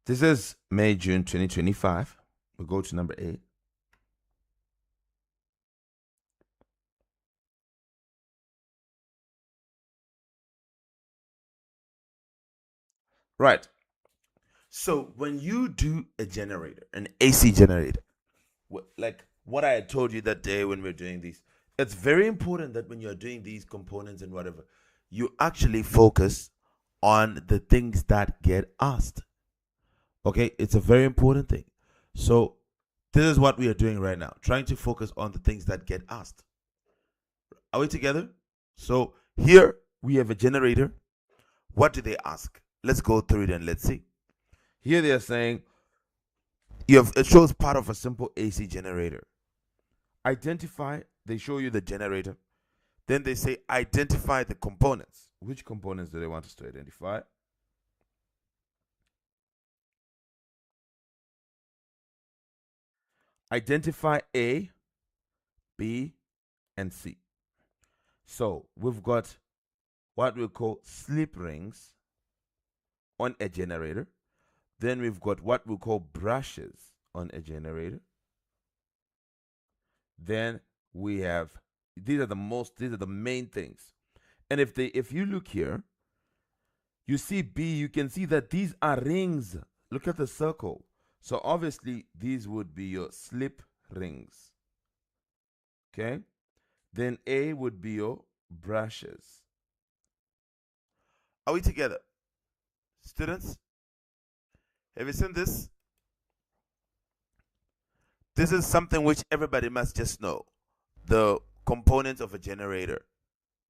This is May, June 2025. We'll go to number 8. Right. So when you do a generator, an AC generator, like what I had told you that day when we are doing these, it's very important that when you're doing these components and whatever, you actually focus on the things that get asked. Okay, it's a very important thing. So this is what we are doing right now, trying to focus on the things that get asked. Are we together? So here we have a generator. What do they ask? Let's go through it and let's see. Here they are saying it shows part of a simple AC generator. Identify, they show you the generator. Then they say identify the components. Which components do they want us to identify? Identify A, B, and C. So we've got what we call slip rings on a generator. Then we've got what we call brushes on a generator. Then we have these are the main things. And if you look here, you see B, you can see that these are rings. Look at the circle. So obviously these would be your slip rings. Okay? Then A would be your brushes. Are we together? Students? Have you seen this? This is something which everybody must just know. The components of a generator.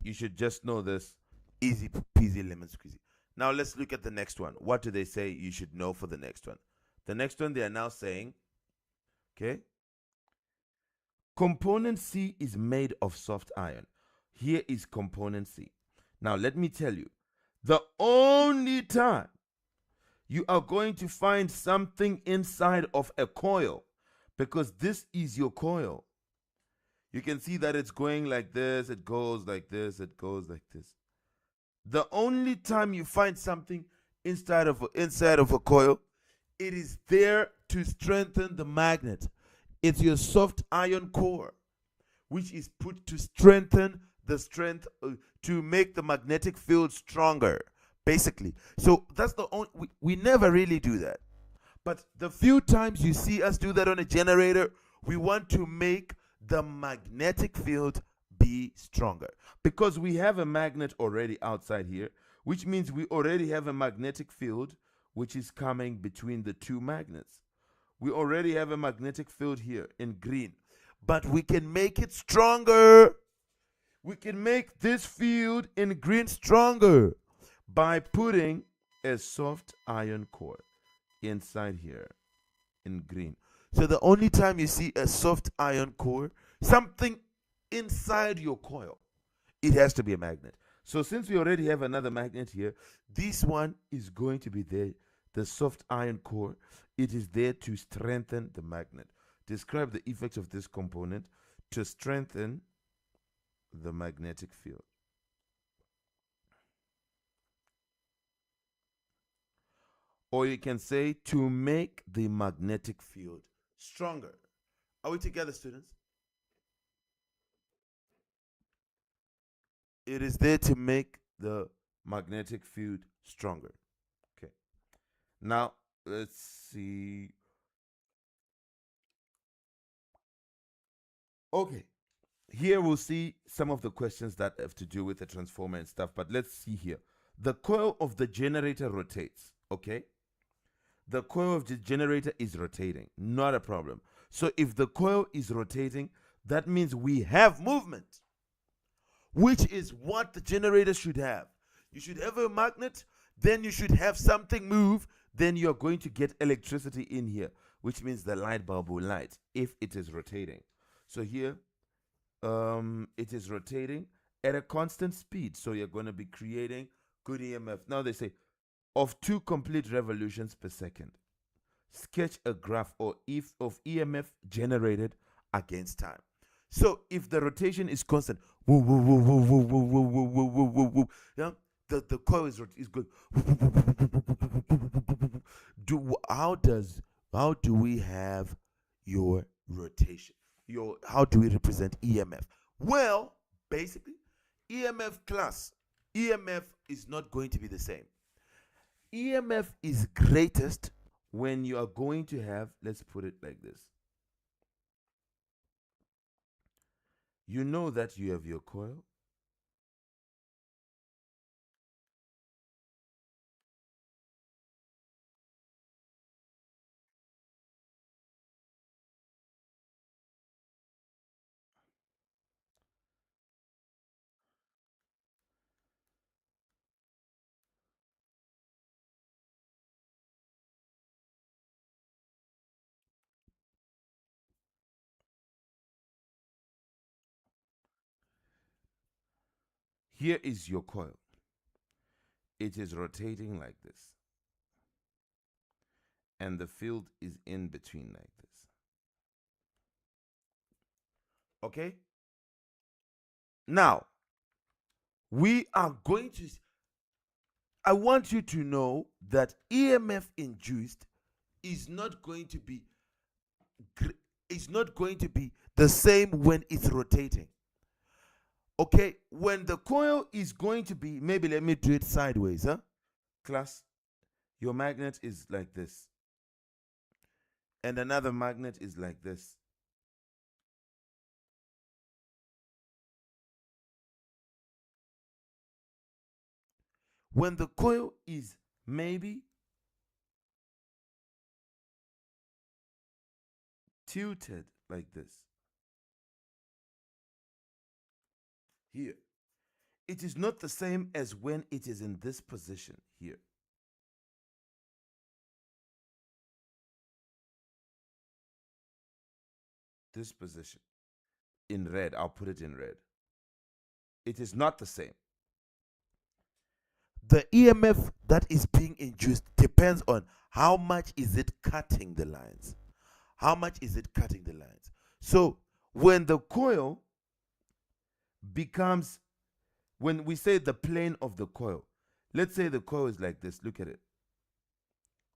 You should just know this. Easy peasy lemon squeezy. Now let's look at the next one. What do they say you should know for the next one? The next one they are now saying, okay, component C is made of soft iron. Here is component C. Now let me tell you, the only time you are going to find something inside of a coil, because this is your coil. You can see that it's going like this, it goes like this, it goes like this. The only time you find something inside of a coil, it is there to strengthen the magnet. It's your soft iron core, which is put to strengthen the strength, to make the magnetic field stronger, basically. So that's the only, we never really do that. But the few times you see us do that on a generator, we want to make the magnetic field be stronger, because we have a magnet already outside here, which means we already have a magnetic field which is coming between the two magnets. We already have a magnetic field here in green, but we can make it stronger. We can make this field in green stronger by putting a soft iron core inside here in green. So the only time you see a soft iron core, something inside your coil, it has to be a magnet. So since we already have another magnet here, this one is going to be there, the soft iron core. It is there to strengthen the magnet. Describe the effects of this component to strengthen the magnetic field. Or you can say to make the magnetic field stronger. Are we together, students? It is there to make the magnetic field stronger. Okay. Now, let's see. Okay. Here we'll see some of the questions that have to do with the transformer and stuff, but let's see here. The coil of the generator rotates, okay? The coil of the generator is rotating, not a problem. So if the coil is rotating, that means we have movement, which is what the generator should have. You should have a magnet, then you should have something move, then you're going to get electricity in here, which means the light bulb will light if it is rotating. So here, it is rotating at a constant speed. So you're going to be creating good EMF. Now they say, of 2 complete revolutions per second. Sketch a graph of EMF generated against time. So if the rotation is constant, woo, woo, woo, woo, woo, woo, woo, woo, woo, woo, woo, yeah, The coil is going. How do we have your rotation? How do we represent EMF? Well, basically, EMF is not going to be the same. EMF is greatest when you are going to have, let's put it like this. You know that you have your coil. Here is your coil. It is rotating like this. And the field is in between like this. Okay? Now, we are going to. I want you to know that EMF induced is not going to be the same when it's rotating. Okay, when the coil is going to be, maybe let me do it sideways, huh? Class, your magnet is like this. And another magnet is like this. When the coil is maybe tilted like this, here, it is not the same as when it is in this position here. This position in red, I'll put it in red. It is not the same. The EMF that is being induced depends on how much is it cutting the lines. How much is it cutting the lines? So when the coil becomes, when we say the plane of the coil, let's say the coil is like this. Look at it.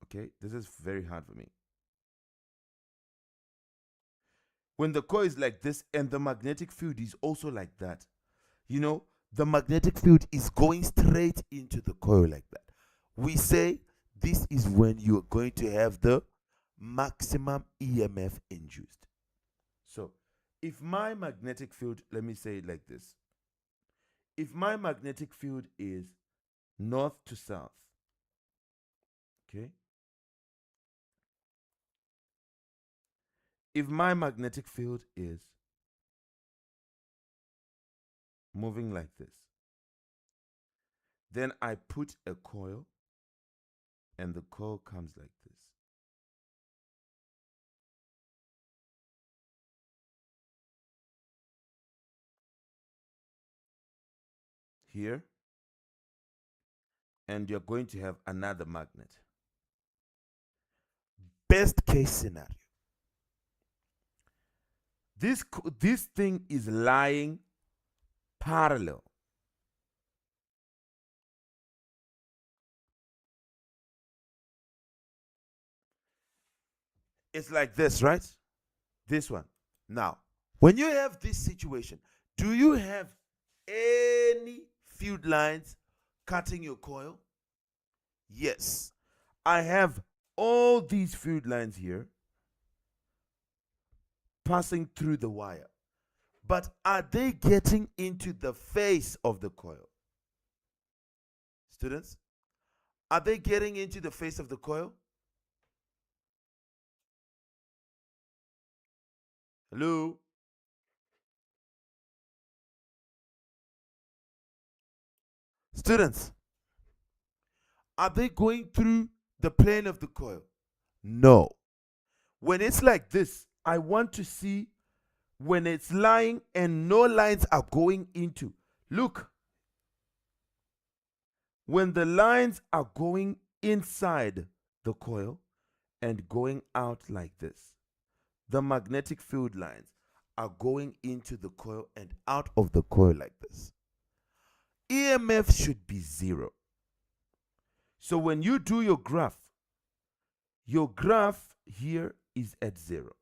Okay, this is very hard for me. When the coil is like this and the magnetic field is also like that, you know, the magnetic field is going straight into the coil like that. We say this is when you're going to have the maximum EMF induced. So if my magnetic field, let me say it like this. If my magnetic field is north to south, okay? If my magnetic field is moving like this, then I put a coil and the coil comes like this. Here, and you're going to have another magnet. Best case scenario. This thing is lying parallel. It's like this, right? This one. Now, when you have this situation, do you have any field lines cutting your coil? Yes. I have all these field lines here passing through the wire. But are they getting into the face of the coil? Students, are they getting into the face of the coil? Hello? Students, are they going through the plane of the coil? No. When it's like this, I want to see when it's lying and no lines are going into. Look, when the lines are going inside the coil and going out like this, the magnetic field lines are going into the coil and out of the coil like this. EMF should be 0. So when you do your graph here is at 0.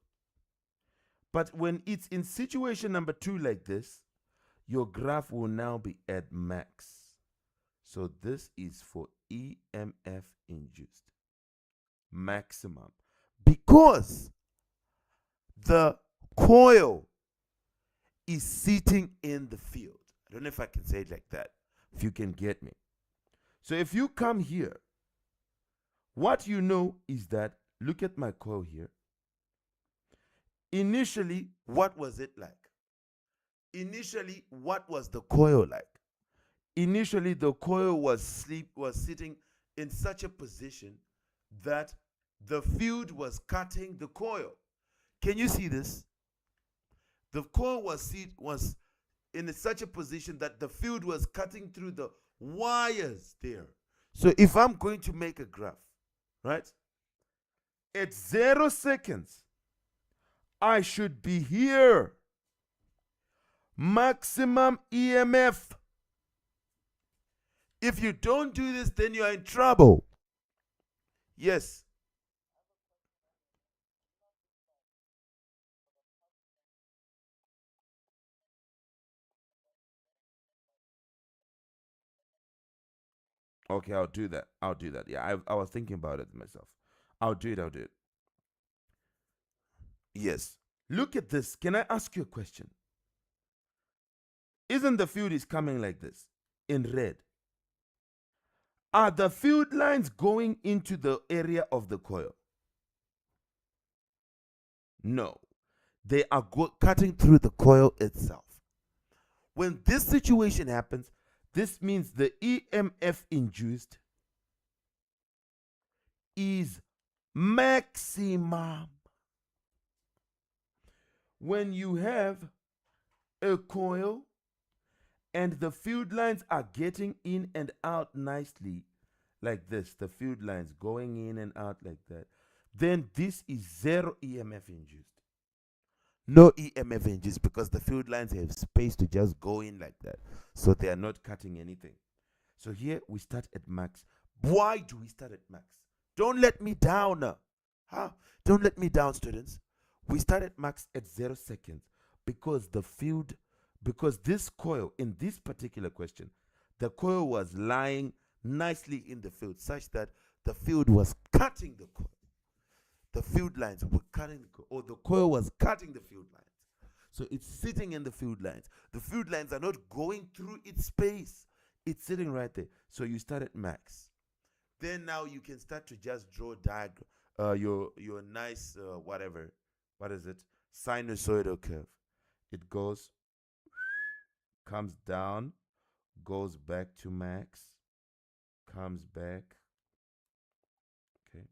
But when it's in situation number 2 like this, your graph will now be at max. So this is for EMF induced maximum, because the coil is sitting in the field. I don't know if I can say it like that, if you can get me. So if you come here, what you know is that, look at my coil here. Initially, what was it like? Initially, what was the coil like? Initially, the coil was sitting in such a position that the field was cutting the coil. Can you see this? The coil was in such a position that the field was cutting through the wires there. So if I'm going to make a graph, right? At 0 seconds, I should be here. Maximum EMF. If you don't do this, then you are in trouble. Yes. Okay, I'll do that. I'll do that. Yeah, I was thinking about it myself. I'll do it. I'll do it. Yes. Look at this. Can I ask you a question? Isn't the field is coming like this in red? Are the field lines going into the area of the coil? No. They are cutting through the coil itself. When this situation happens, this means the EMF induced is maximum. When you have a coil and the field lines are getting in and out nicely, like this, the field lines going in and out like that, then this is 0 EMF induced. No EMF induced, because the field lines have space to just go in like that. So they are not cutting anything. So here we start at max. Why do we start at max? Don't let me down. Huh? Don't let me down, students. We start at max at 0 seconds because because this coil, in this particular question, the coil was lying nicely in the field such that the field was cutting the coil. The field lines were cutting the coil, or the coil was cutting the field lines. So it's sitting in the field lines. The field lines are not going through its space. It's sitting right there. So you start at max. Then now you can start to just draw diagram, your nice whatever, what is it? Sinusoidal curve. It goes, comes down, goes back to max, comes back. Okay.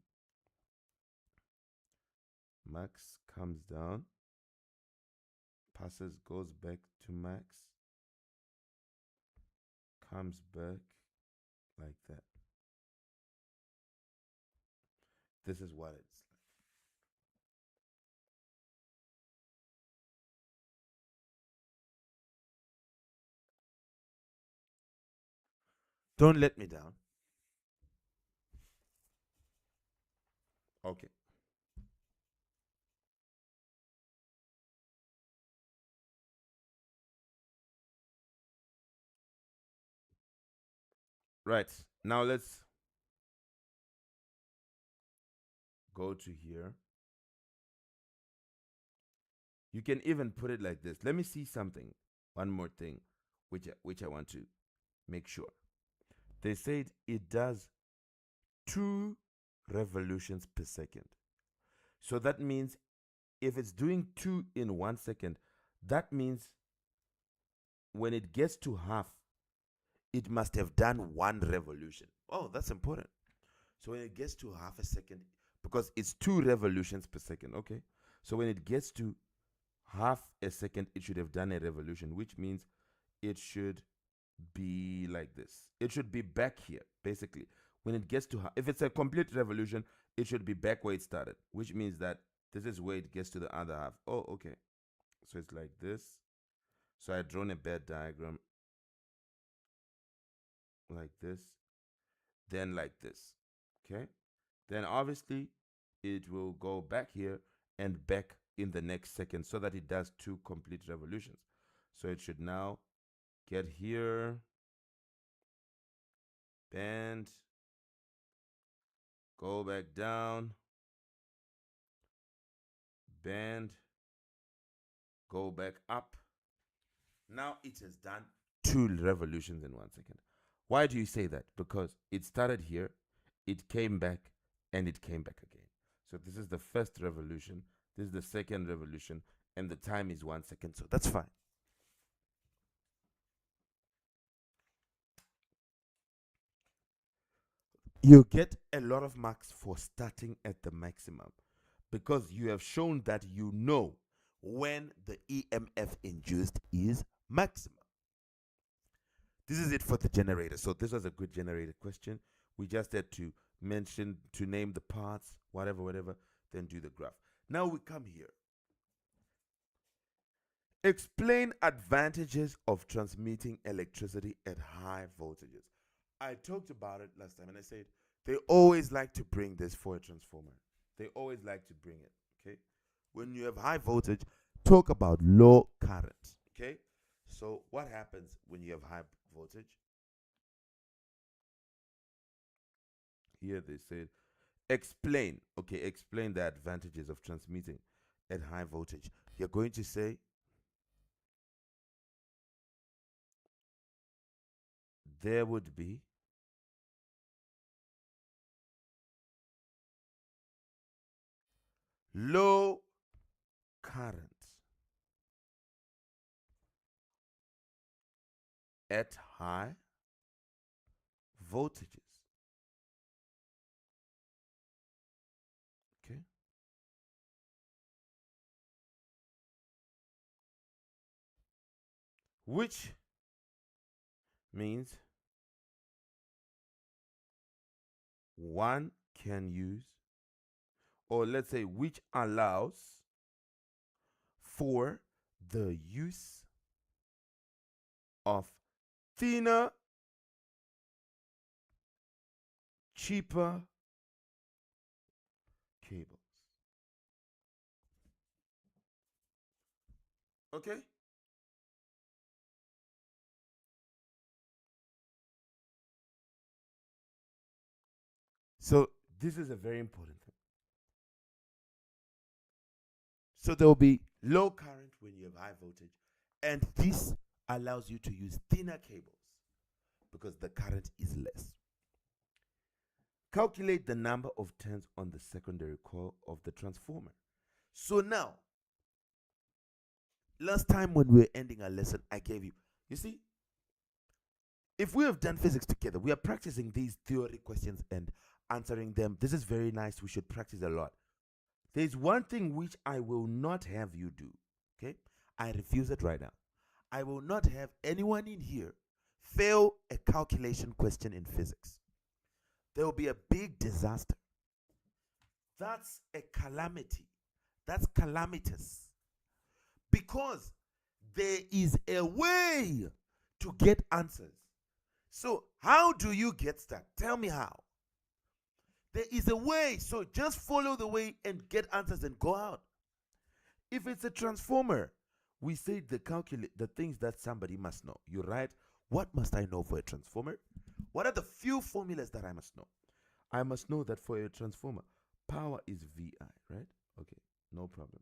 Max comes down, passes, goes back to max, comes back like that. This is what it's like. Don't let me down. Okay. Right. Now let's go to here. You can even put it like this. Let me see something. One more thing, which I want to make sure. They said it does 2 revolutions per second. So that means if it's doing 2 in 1 second, that means when it gets to half, it must have done 1 revolution. Oh, that's important. So when it gets to half a second, because it's 2 revolutions per second, okay? So when it gets to half a second, it should have done a revolution, which means it should be like this. It should be back here, basically. When it gets to, if it's a complete revolution, it should be back where it started, which means that this is where it gets to the other half. Oh, okay. So it's like this. So I drawn a bad diagram. like this, then like this. Okay? Then obviously it will go back here and back in the next second so that it does 2 complete revolutions. So it should now get here, bend, go back down, bend, go back up. Now it has done 2 revolutions in 1 second. Why do you say that? Because it started here, it came back, and it came back again. So this is the first revolution, this is the second revolution, and the time is 1 second. So that's fine. You get a lot of marks for starting at the maximum because you have shown that you know when the EMF induced is maximum. This is it for the generator. So this was a good generator question. We just had to mention, to name the parts, whatever, then do the graph. Now we come here. Explain advantages of transmitting electricity at high voltages. I talked about it last time and I said they always like to bring this for a transformer. They always like to bring it, okay? When you have high voltage, talk about low current, okay? So what happens when you have high voltage? Here they said explain, okay, explain the advantages of transmitting at high voltage. You're going to say there would be low current at high voltages. Okay. Which means one can use, or let's say, which allows for the use of thinner, cheaper cables. Okay? So this is a very important thing. So there will be low current when you have high voltage, and this allows you to use thinner cables because the current is less. Calculate the number of turns on the secondary coil of the transformer. So now, last time when we were ending our lesson, I gave you, you see, if we have done physics together, we are practicing these theory questions and answering them. This is very nice. We should practice a lot. There's one thing which I will not have you do. Okay? I refuse it right now. I will not have anyone in here fail a calculation question in physics. There will be a big disaster. That's a calamity. That's calamitous. Because there is a way to get answers. So, how do you get stuck? Tell me how. There is a way, so just follow the way and get answers and go out. If it's a transformer, we say the things that somebody must know. You write, what must I know for a transformer? What are the few formulas that I must know? I must know that for a transformer, power is VI, right? Okay, no problem.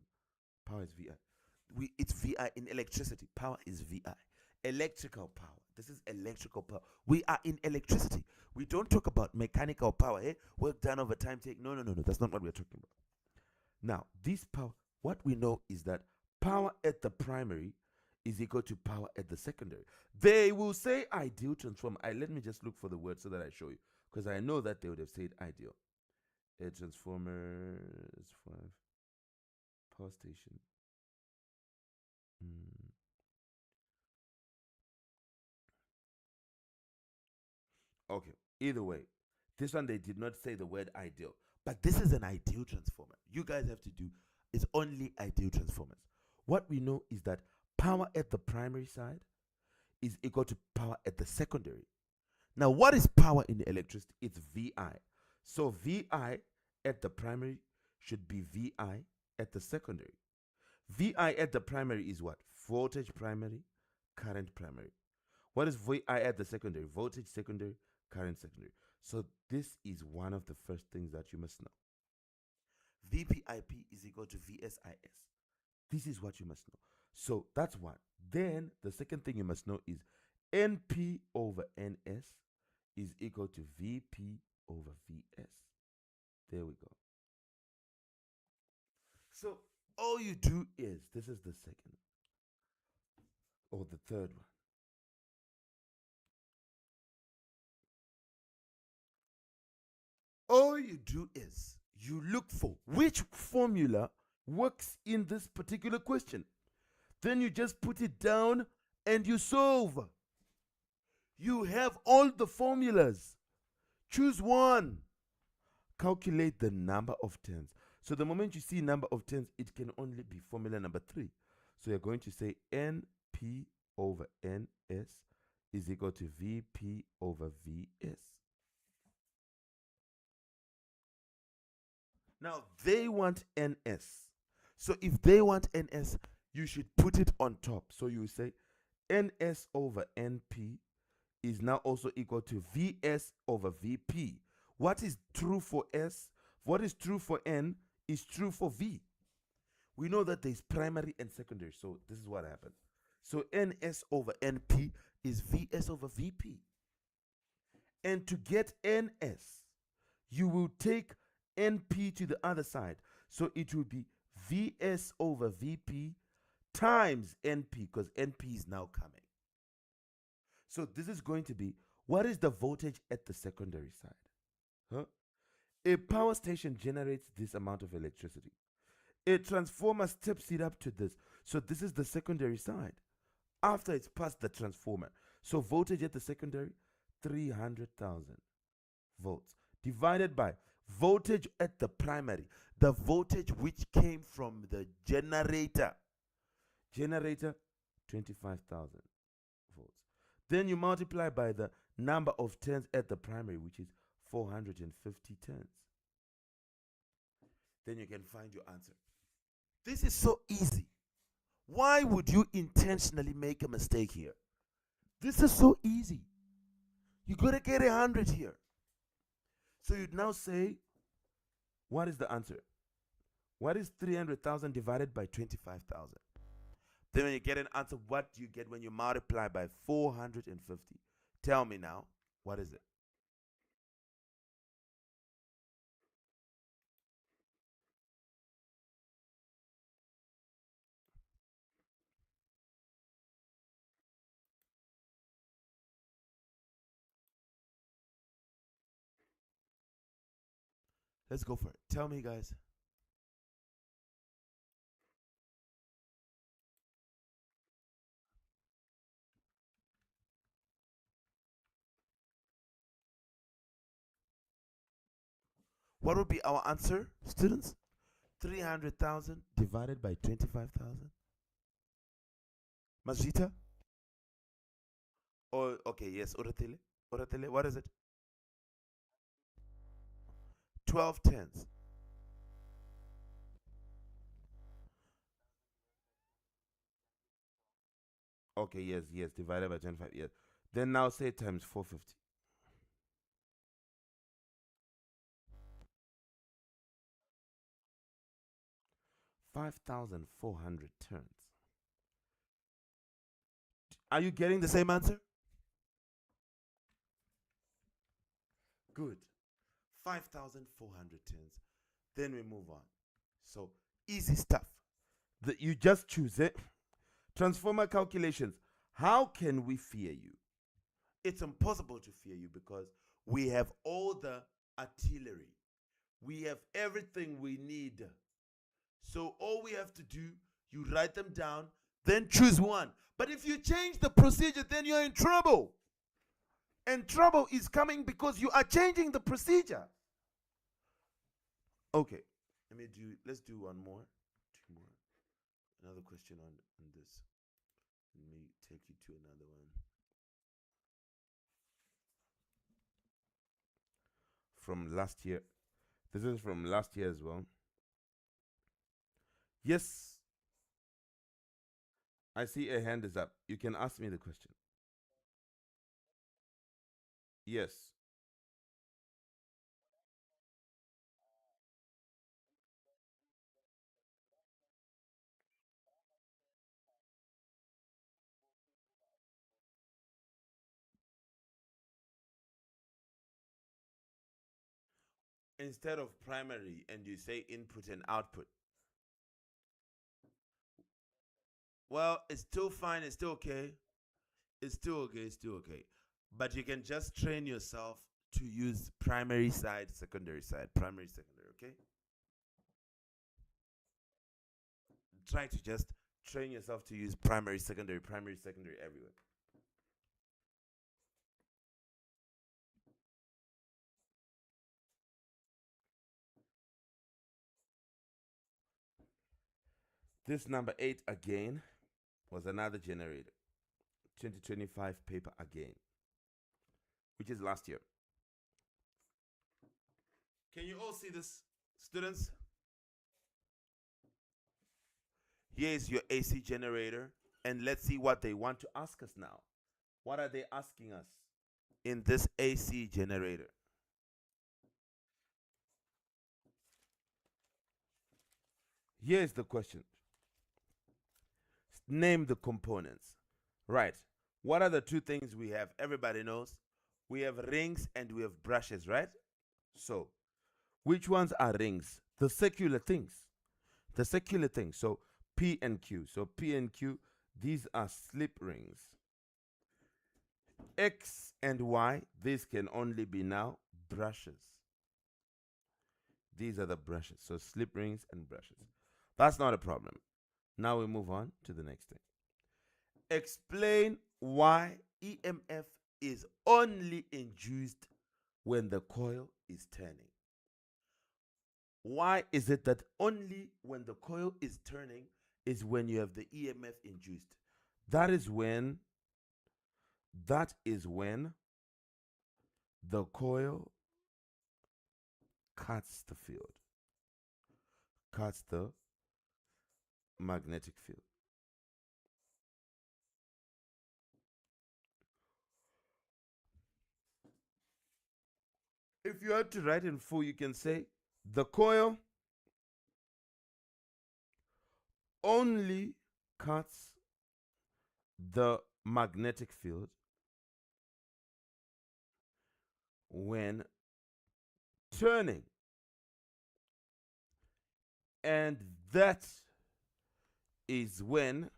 Power is VI. It's VI in electricity. Power is VI. Electrical power. This is electrical power. We are in electricity. We don't talk about mechanical power. Work done over time. No. That's not what we're talking about. Now, this power, what we know is that power at the primary is equal to power at the secondary. They will say ideal transformer. Let me just look for the word so that I show you, because I know that they would have said ideal. A transformer is 5. Power station. Okay. Either way, this one they did not say the word ideal, but this is an ideal transformer. You guys have to do is only ideal transformers. What we know is that power at the primary side is equal to power at the secondary. Now, what is power in electricity? It's VI. So VI at the primary should be VI at the secondary. VI at the primary is what? Voltage primary, current primary. What is VI at the secondary? Voltage secondary, current secondary. So this is one of the first things that you must know. VPIP is equal to VSIS. This is what you must know. So that's one. Then the second thing you must know is NP over NS is equal to VP over VS. There we go. So all you do is, this is the second or the third one. All you do is you look for which formula works in this particular question. Then you just put it down and you solve. You have all the formulas. Choose one. Calculate the number of tens. So the moment you see number of tens, it can only be formula number 3. So you're going to say NP over NS is equal to VP over VS. Now they want NS. So if they want NS, you should put it on top. So you say NS over NP is now also equal to VS over VP. What is true for S, what is true for N is true for V. We know that there's primary and secondary, so this is what happens. So NS over NP is VS over VP. And to get NS, you will take NP to the other side. So it will be VS over VP times NP, because NP is now coming. So this is going to be, what is the voltage at the secondary side? A power station generates this amount of electricity. A transformer steps it up to this. So this is the secondary side after it's past the transformer. So voltage at the secondary, 300,000 volts, divided by voltage at the primary, the voltage which came from the generator. Generator, 25,000 volts. Then you multiply by the number of turns at the primary, which is 450 turns. Then you can find your answer. This is so easy. Why would you intentionally make a mistake here? This is so easy. You gotta get 100 here. So you'd now say, what is the answer? What is 300,000 divided by 25,000? Then when you get an answer, what do you get when you multiply by 450? Tell me now, what is it? Let's go for it. Tell me, guys. What would be our answer, students? 300,000 divided by 25,000? Masjita? Oh, okay, yes, Oratele. Oratele, what is it? 12 tens. Okay, yes, yes, divided by 25, yes. Then now say times 450. 5,400 turns. Are you getting the same answer? Good. 5,400 turns. Then we move on. So, easy stuff. You just choose it. Transformer calculations. How can we fear you? It's impossible to fear you because we have all the artillery. We have everything we need. So all we have to do, you write them down, then choose one. But if you change the procedure, then you're in trouble. And trouble is coming because you are changing the procedure. Okay, let's do one more, two more. Another question on this. Let me take you to another one. from last year. This is from last year as well. Yes, I see a hand is up. You can ask me the question. Yes. Instead of primary and you say input and output. Well, it's still fine. It's still okay. It's still okay. It's still okay. But you can just train yourself to use primary side, secondary side, primary, secondary, okay? Try to just train yourself to use primary, secondary everywhere. This number 8 again was another generator. 2025 paper again, which is last year. Can you all see this, students? Here is your AC generator, and let's see what they want to ask us now. What are they asking us in this AC generator? Here is the question. Name the components. Right. What are the two things we have? Everybody knows. We have rings and we have brushes, right? So, which ones are rings? The circular things. The circular things. So, P and Q. So, P and Q, these are slip rings. X and Y, these can only be now brushes. These are the brushes. So, slip rings and brushes. That's not a problem. Now we move on to the next thing. Explain why EMF is only induced when the coil is turning. Why is it that only when the coil is turning is when you have the EMF induced? That is when the coil cuts the field, cuts the magnetic field. If you had to write in full, you can say the coil only cuts the magnetic field when turning. And that is when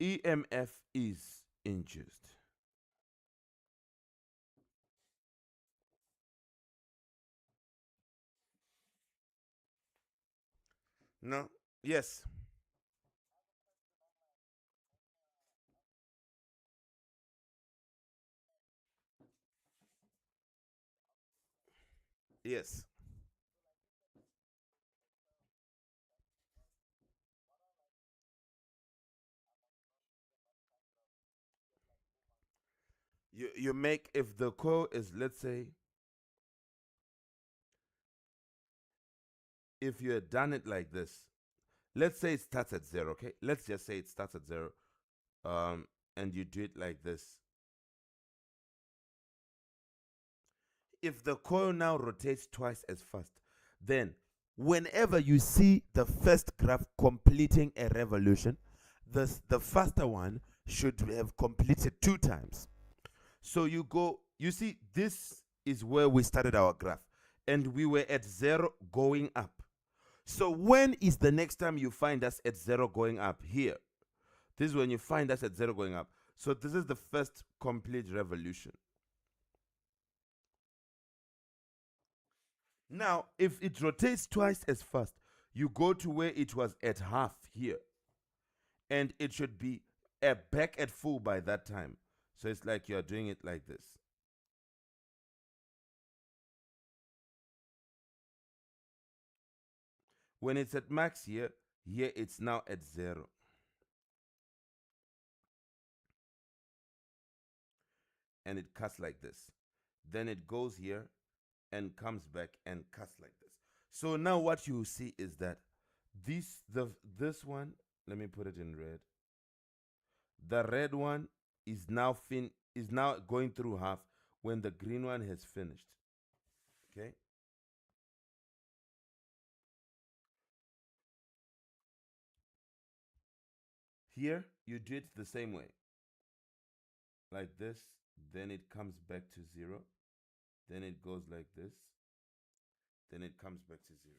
EMF is induced. No? Yes. Yes. You make, if the coil is, let's say, if you had done it like this, let's say it starts at 0, okay? Let's just say it starts at 0, and you do it like this. If the coil now rotates twice as fast, then whenever you see the first graph completing a revolution, the faster one should have completed 2 times. So you see, this is where we started our graph, and we were at 0 going up. So when is the next time you find us at 0 going up? Here. This is when you find us at 0 going up. So this is the first complete revolution. Now, if it rotates twice as fast, you go to where it was at half here. And it should be back at full by that time. So it's like you're doing it like this. When it's at max here it's now at 0. And it cuts like this. then it goes here and comes back and cuts like this. So now what you see is that this one, let me put it in red. The red one is now going through half when the green one has finished. Okay? Here you do it the same way. Like this, then it comes back to 0. Then it goes like this. Then it comes back to 0.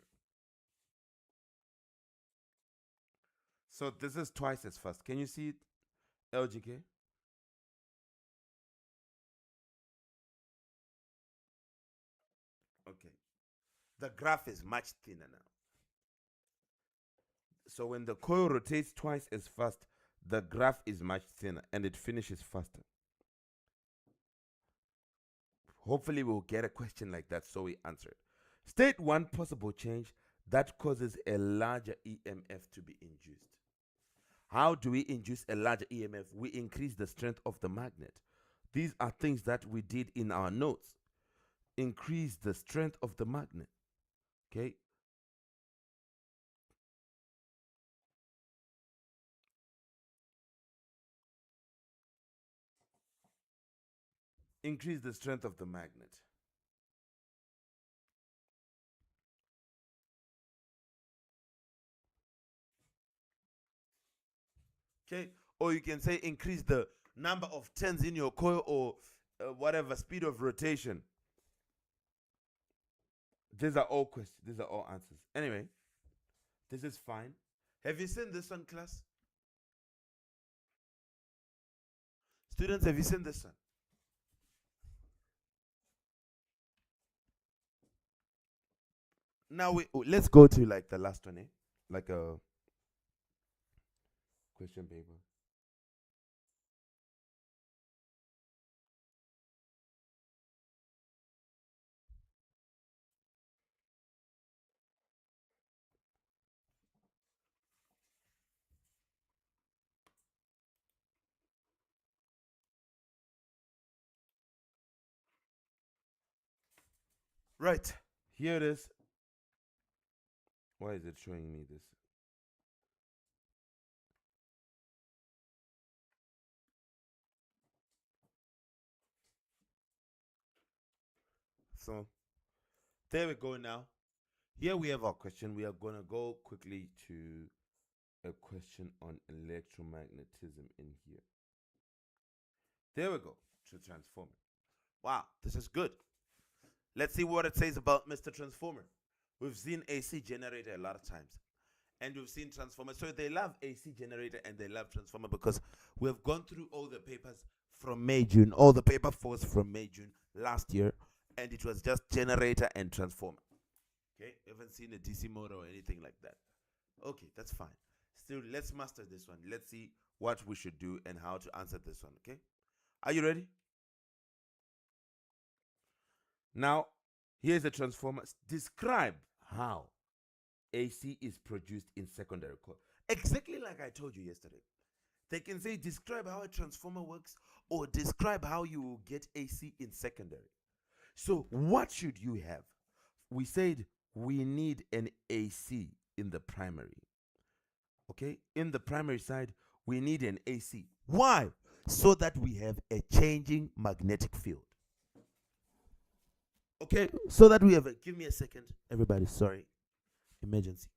So this is twice as fast. Can you see it, LGK? Okay. The graph is much thinner now. So when the coil rotates twice as fast, the graph is much thinner and it finishes faster. Hopefully we'll get a question like that so we answer it. State one possible change that causes a larger EMF to be induced. How do we induce a larger EMF? We increase the strength of the magnet. These are things that we did in our notes. Increase the strength of the magnet. Okay? Increase the strength of the magnet. Okay? Or you can say increase the number of turns in your coil, or whatever speed of rotation. These are all questions. These are all answers. Anyway, this is fine. Have you seen this one, class? Students, have you seen this one? Now let's go to like the last one, like a question paper. Right. Here it is. Why is it showing me this? So there we go now. Here we have our question. We are going to go quickly to a question on electromagnetism in here. There we go. To transformer. Wow, this is good. Let's see what it says about Mr. Transformer. We've seen AC generator a lot of times. And we've seen transformer. So they love AC generator and they love transformer because we've gone through all the papers from May, June, all the paper 4s from May, June last year. And it was just generator and transformer. Okay, you haven't seen a DC motor or anything like that. Okay, that's fine. Still, let's master this one. Let's see what we should do and how to answer this one. Okay, are you ready? Now, here's a transformer. Describe how AC is produced in secondary coil. Exactly like I told you yesterday. They can say describe how a transformer works or describe how you will get AC in secondary. So what should you have? We said we need an AC in the primary. Okay? In the primary side, we need an AC. Why? So that we have a changing magnetic field. Okay? So that we have a, give me a second. Everybody, sorry. Emergency.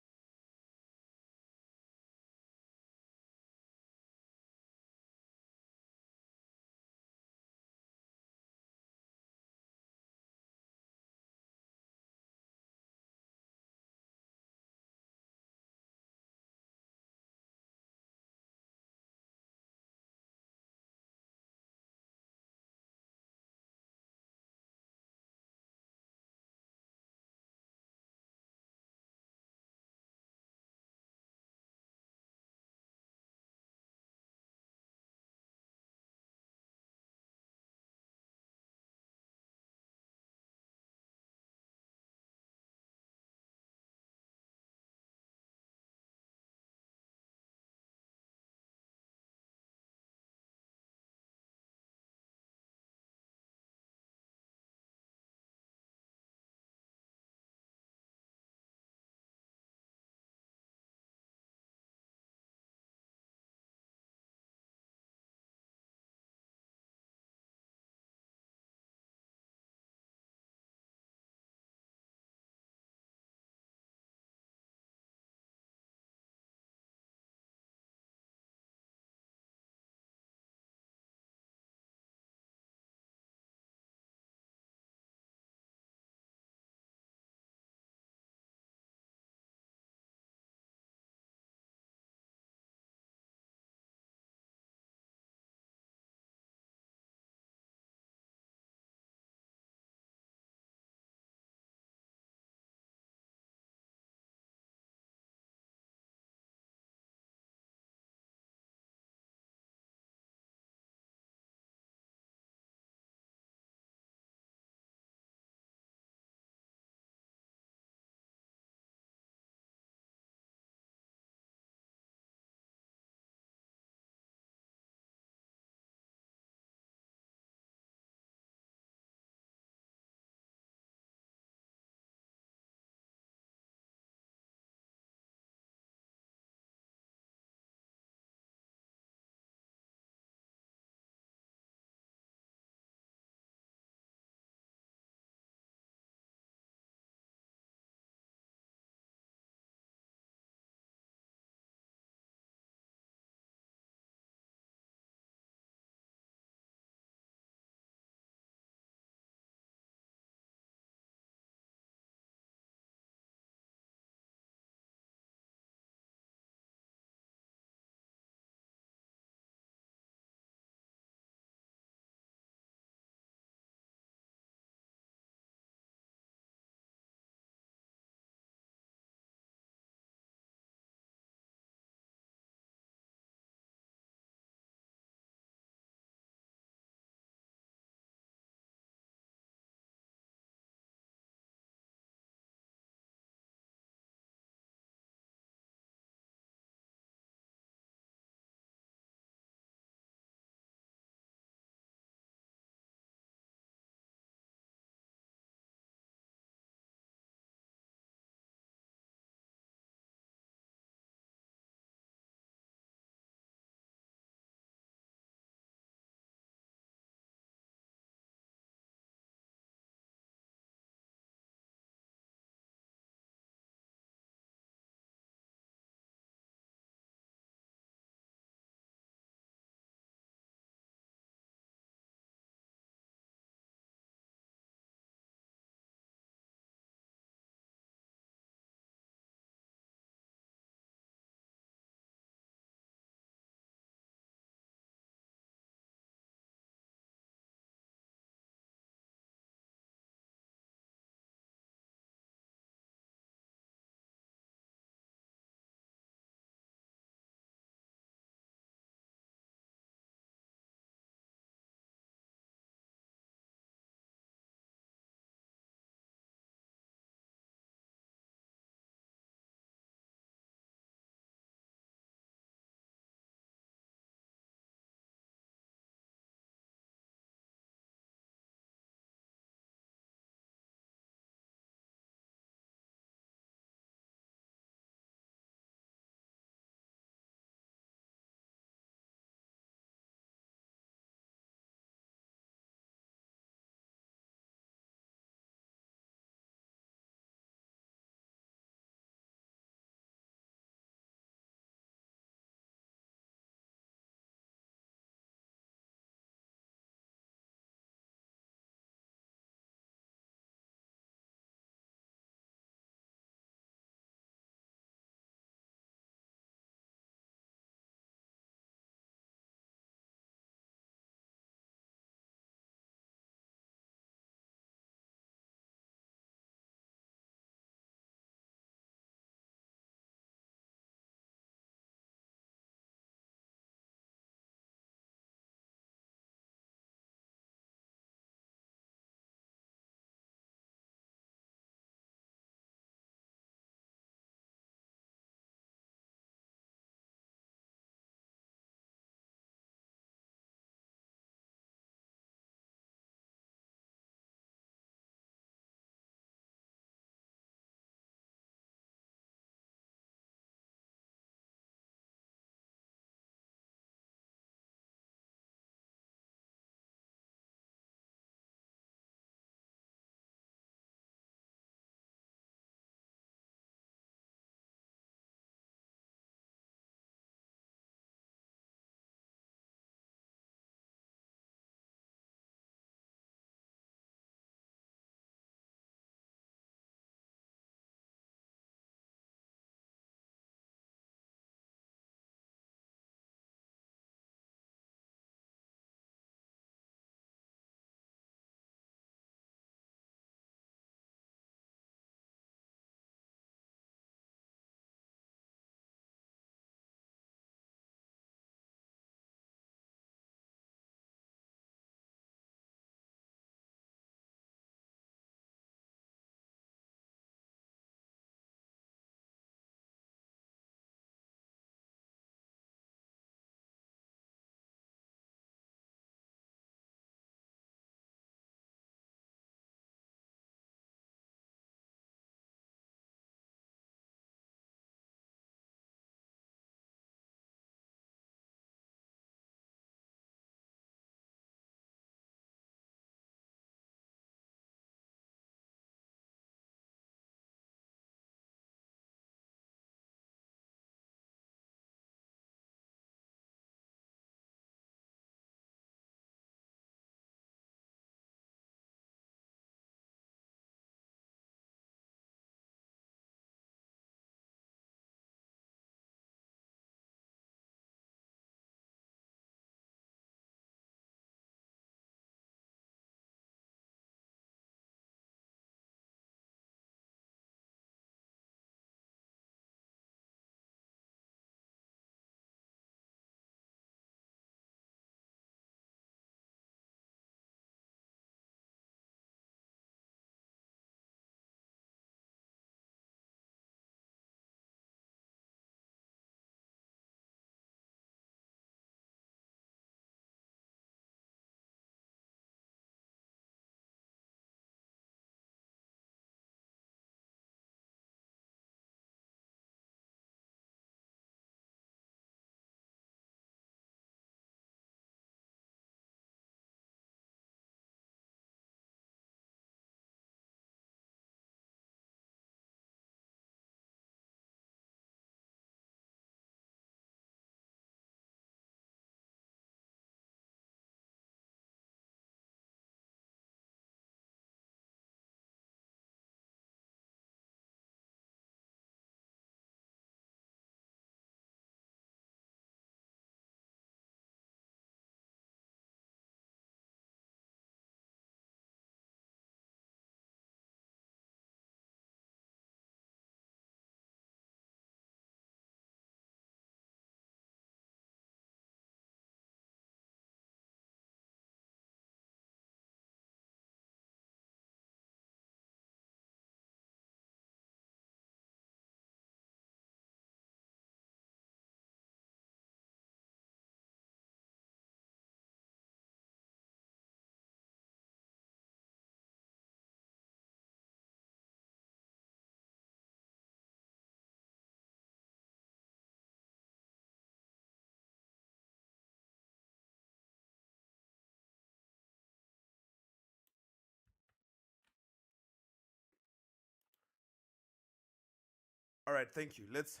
All right, thank you. Let's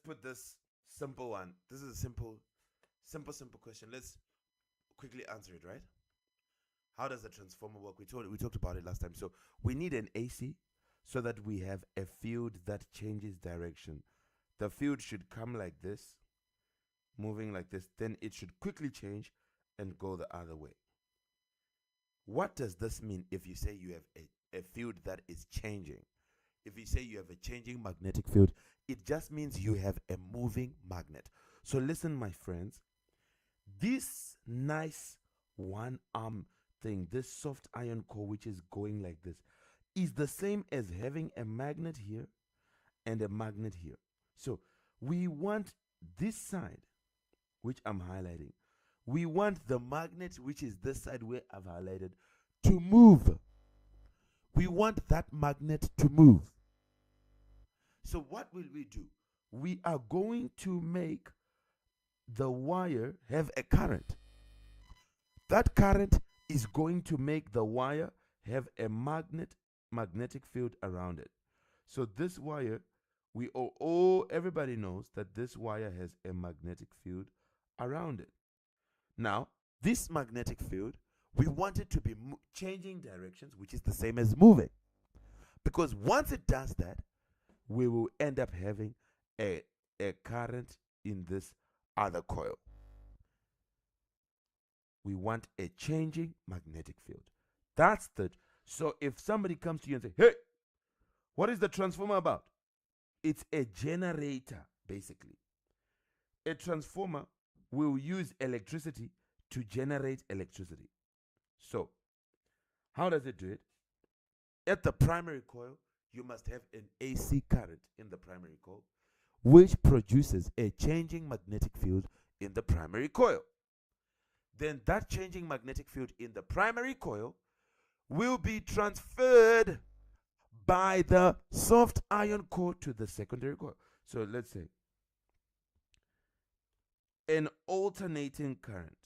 put this simple one. This is a simple question. Let's quickly answer it, right? How does the transformer work? We talked about it last time. So we need an AC so that we have a field that changes direction. The field should come like this, moving like this. Then it should quickly change and go the other way. What does this mean if you say you have a field that is changing? If you say you have a changing magnetic field, it just means you have a moving magnet. So listen, my friends, this nice one arm thing, this soft iron core which is going like this, is the same as having a magnet here and a magnet here. So we want this side, which I'm highlighting, we want the magnet, which is this side where I've highlighted, to move. We want that magnet to move. So what will we do? We are going to make the wire have a current. That current is going to make the wire have a magnetic field around it. So this wire, everybody knows that this wire has a magnetic field around it. Now, this magnetic field, we want it to be changing directions, which is the same as moving. Because once it does that, we will end up having a current in this other coil. We want a changing magnetic field. So if somebody comes to you and say, hey, what is the transformer about? It's a generator, basically. A transformer will use electricity to generate electricity. So, how does it do it? At the primary coil, you must have an AC current in the primary coil, which produces a changing magnetic field in the primary coil. Then that changing magnetic field in the primary coil will be transferred by the soft iron core to the secondary coil. So let's say an alternating current.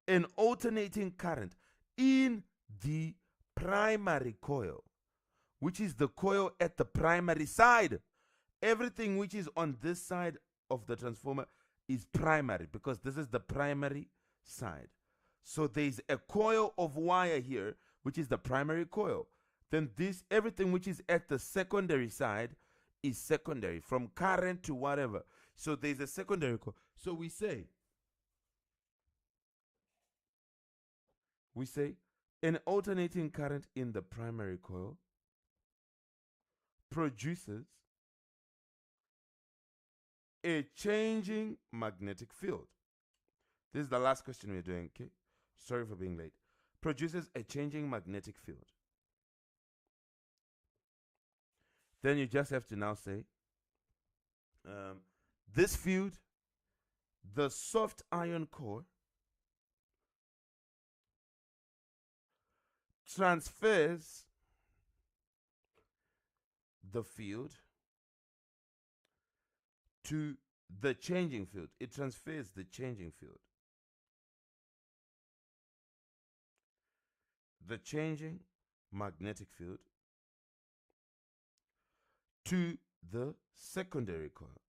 An alternating current in the primary coil, which is the coil at the primary side. Everything which is on this side of the transformer is primary because this is the primary side. So there's a coil of wire here, which is the primary coil. Then everything which is at the secondary side is secondary, from current to whatever. So there's a secondary coil. So we say an alternating current in the primary coil produces a changing magnetic field. This is the last question we're doing, okay? Sorry for being late. Produces a changing magnetic field. Then you just have to now say, this field, the soft iron core, transfers the field to the changing field. It transfers the changing field. The changing magnetic field to the secondary coil.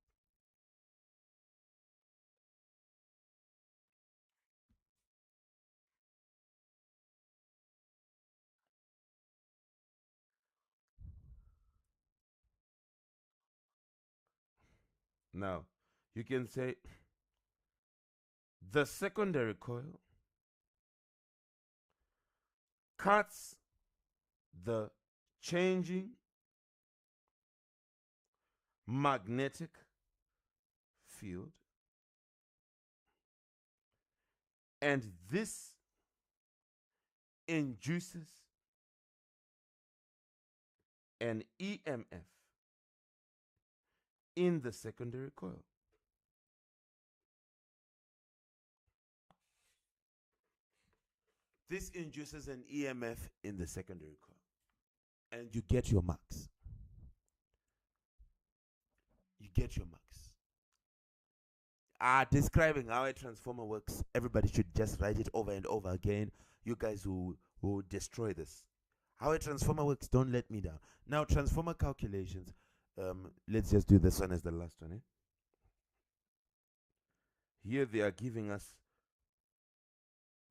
Now, you can say the secondary coil cuts the changing magnetic field, and this induces an EMF in the secondary coil. This induces an EMF in the secondary coil, and you get your marks. You get your marks. Describing how a transformer works, everybody should just write it over and over again. You guys will destroy this. How a transformer works, don't let me down. Now, transformer calculations. Let's just do this one as the last one. Here they are giving us,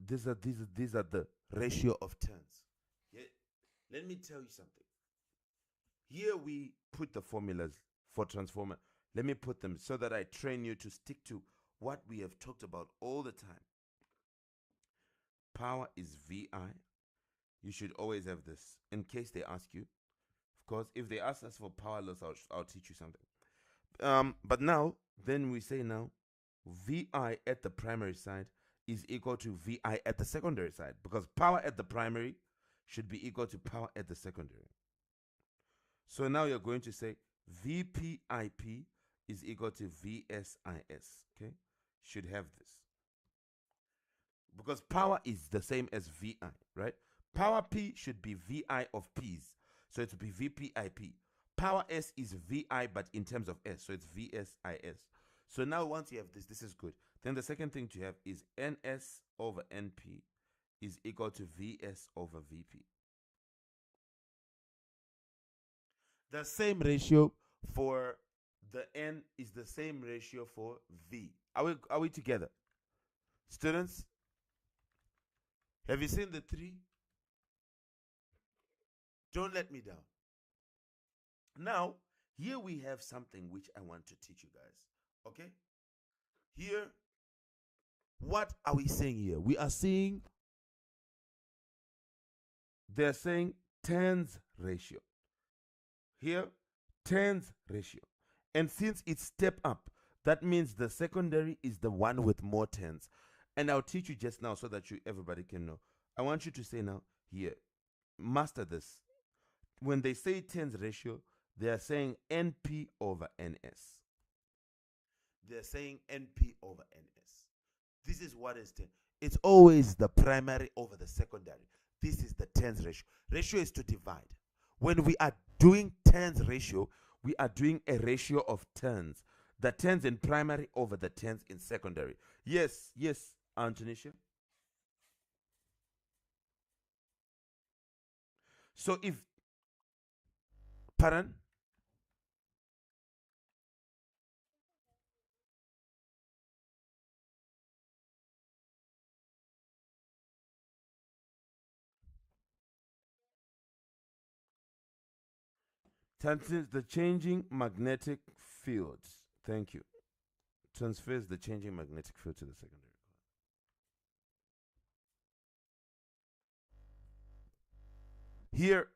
these are the ratio of turns. Yeah. Let me tell you something. Here we put the formulas for transformer. Let me put them so that I train you to stick to what we have talked about all the time. Power is VI. You should always have this in case they ask you. Of course, if they ask us for power loss, I'll teach you something. But now, then we say now, VI at the primary side is equal to VI at the secondary side, because power at the primary should be equal to power at the secondary. So now you're going to say VPIP is equal to VSIS. Okay, should have this, because power is the same as VI, right? Power P should be VI of P's, so it will be VPIP. Power S is VI, but in terms of S, so it's VSIS. So now once you have this, this is good. Then the second thing to have is NS over NP is equal to VS over VP. The same ratio for the N is the same ratio for V. Are we together? Students, have you seen the 3? Don't let me down. Now, here we have something which I want to teach you guys. Okay? Here, what are we saying here? We are saying, they're saying tens ratio. Here, tens ratio. And since it's step up, that means the secondary is the one with more tens. And I'll teach you just now so that everybody can know. I want you to say now, here, master this. When they say tens ratio, they are saying NP over NS. They're saying NP over NS. This is what is 10. It's always the primary over the secondary. This is the tens ratio. Ratio is to divide. When we are doing tens ratio, we are doing a ratio of tens. The tens in primary over the tens in secondary. Yes, Antonisha. So if, pardon? The changing magnetic fields. Thank you. Transfers the changing magnetic field to the secondary. Here,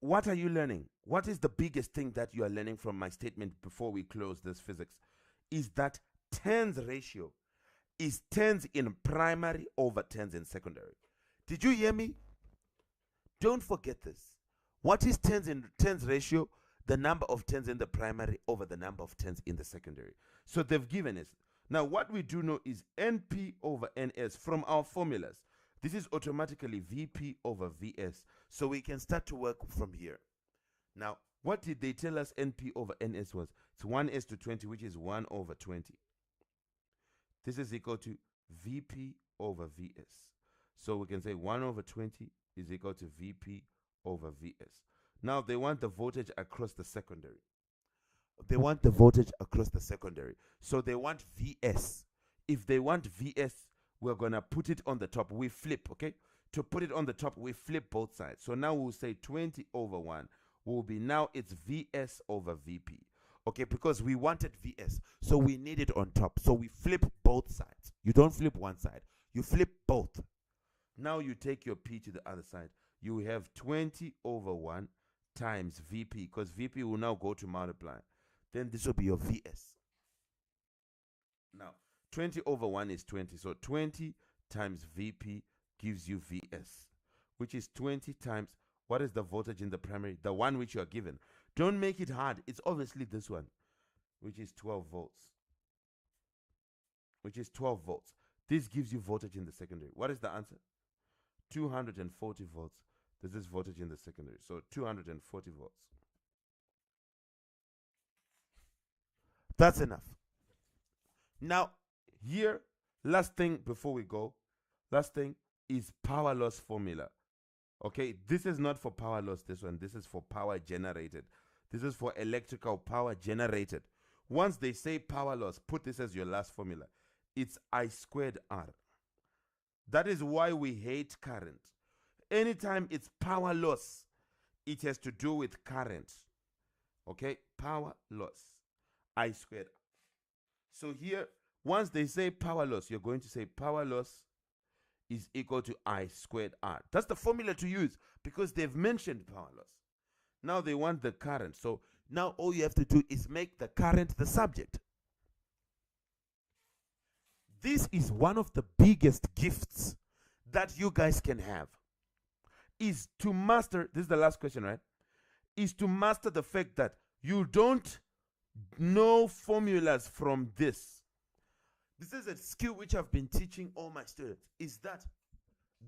what are you learning? What is the biggest thing that you are learning from my statement before we close this physics? Is that tens ratio is tens in primary over tens in secondary. Did you hear me? Don't forget this. What is tens ratio? The number of tens in the primary over the number of tens in the secondary. So they've given us. Now what we do know is NP over NS from our formulas. This is automatically VP over VS. So we can start to work from here. Now, what did they tell us NP over NS was? It's 1s to 20, which is 1 over 20. This is equal to VP over VS. So we can say 1 over 20 is equal to VP over VS. Now they want the voltage across the secondary. They want the voltage across the secondary. So they want VS. If they want VS, we're going to put it on the top. We flip, okay? To put it on the top, we flip both sides. So now we'll say 20 over 1 will be, now it's VS over VP. Okay, because we wanted VS, so we need it on top. So we flip both sides. You don't flip one side. You flip both. Now you take your P to the other side. You have 20 over 1 times VP, because VP will now go to multiply. Then this will be your VS. Now, 20 over 1 is 20. So 20 times VP gives you VS, which is 20 times, what is the voltage in the primary? The one which you are given. Don't make it hard. It's obviously this one, which is 12 volts. Which is 12 volts. This gives you voltage in the secondary. What is the answer? 240 volts. This is voltage in the secondary. So 240 volts. That's enough. Now, here, last thing before we go, last thing is power loss formula. Okay, this is not for power loss, this one. This is for power generated. This is for electrical power generated. Once they say power loss, put this as your last formula. It's I squared R. That is why we hate current. Anytime it's power loss, it has to do with current. Okay, power loss. I squared. So here, once they say power loss, you're going to say power loss is equal to I squared R. That's the formula to use because they've mentioned power loss. Now they want the current. So now all you have to do is make the current the subject. This is one of the biggest gifts that you guys can have, is to master, this is the last question, right? Is to master the fact that you don't know formulas from this. This is a skill which I've been teaching all my students, is that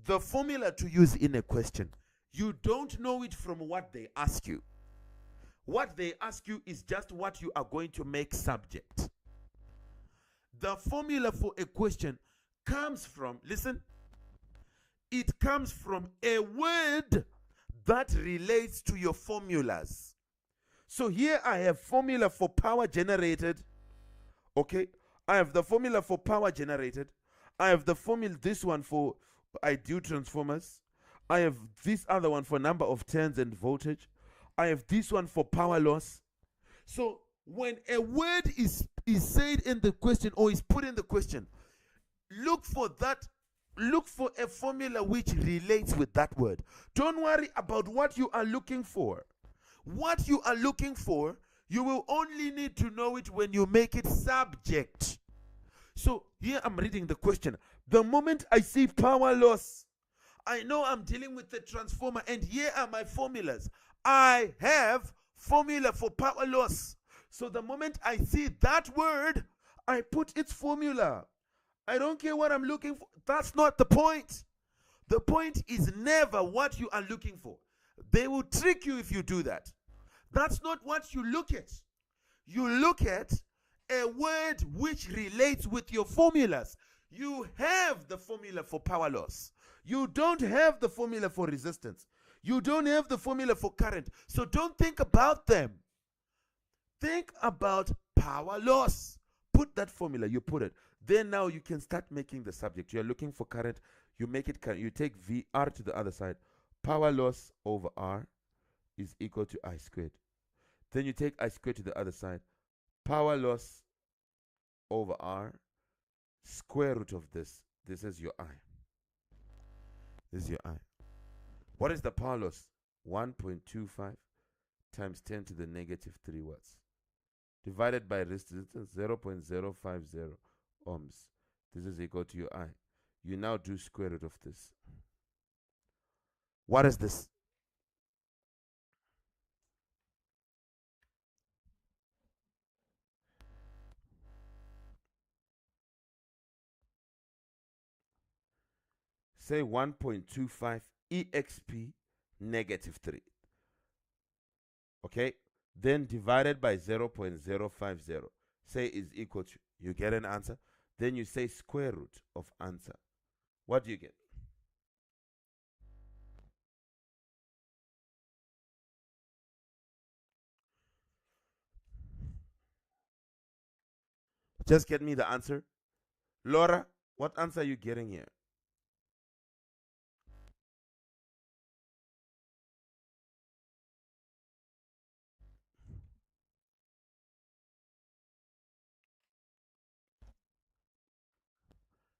the formula to use in a question, you don't know it from what they ask you. What they ask you is just what you are going to make subject. The formula for a question comes from, listen, it comes from a word that relates to your formulas. So here I have formula for power generated. Okay, I have the formula for power generated. I have the formula, this one for ideal transformers. I have this other one for number of turns and voltage. I have this one for power loss. So when a word is said in the question or is put in the question, look for that. Look for a formula which relates with that word. Don't worry about what you are looking for. What you are looking for, you will only need to know it when you make it subject. So here I'm reading the question. The moment I see power loss, I know I'm dealing with the transformer, and here are my formulas. I have formula for power loss. So the moment I see that word, I put its formula. I don't care what I'm looking for. That's not the point. The point is never what you are looking for. They will trick you if you do that. That's not what you look at. You look at a word which relates with your formulas. You have the formula for power loss. You don't have the formula for resistance. You don't have the formula for current. So don't think about them. Think about power loss. Put that formula, you put it. Then now you can start making the subject. You're looking for current, you make it current. You take VR to the other side. Power loss over R is equal to I squared. Then you take I squared to the other side. Power loss over R, square root of this. This is your I. This is your I. What is the power loss? 1.25 times 10 to the negative 3 watts. Divided by resistance 0.050 ohms. This is equal to your I. You now do square root of this. What is this? Say 1.25 exp negative 3. Okay? Then divided by 0.050. Say is equal to, you get an answer. Then you say square root of answer. What do you get? Just get me the answer. Laura, what answer are you getting here?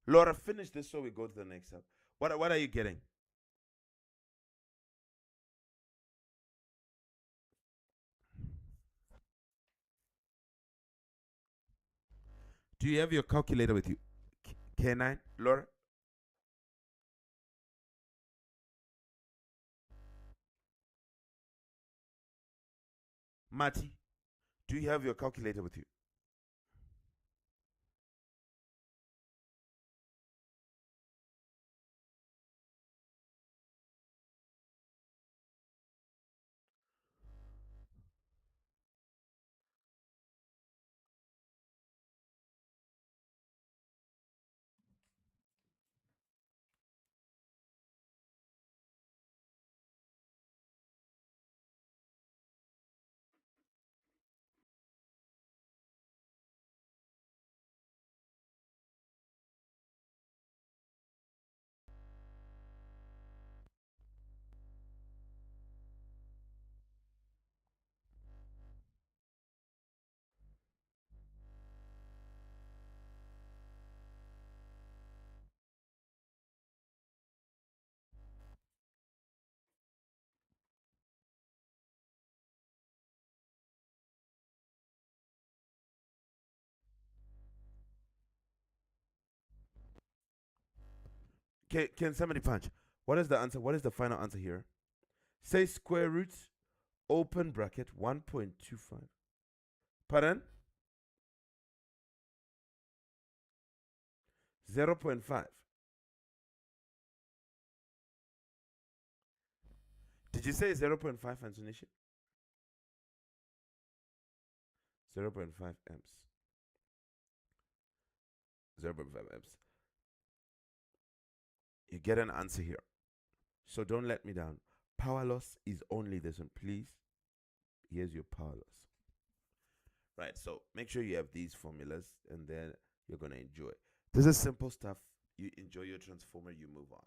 Laura, finish this so we go to the next step. What are you getting? Do you have your calculator with you? K9, Laura? Marty, do you have your calculator with you? Can somebody punch? What is the answer? What is the final answer here? Say square root, open bracket, 1.25. Pardon? 0.5. Did you say 0.5, Antonisha? 0.5 amps. 0.5 amps. You get an answer here. So don't let me down. Power loss is only this one. Please, here's your power loss. Right, so make sure you have these formulas and then you're going to enjoy. This is simple stuff. You enjoy your transformer, you move on.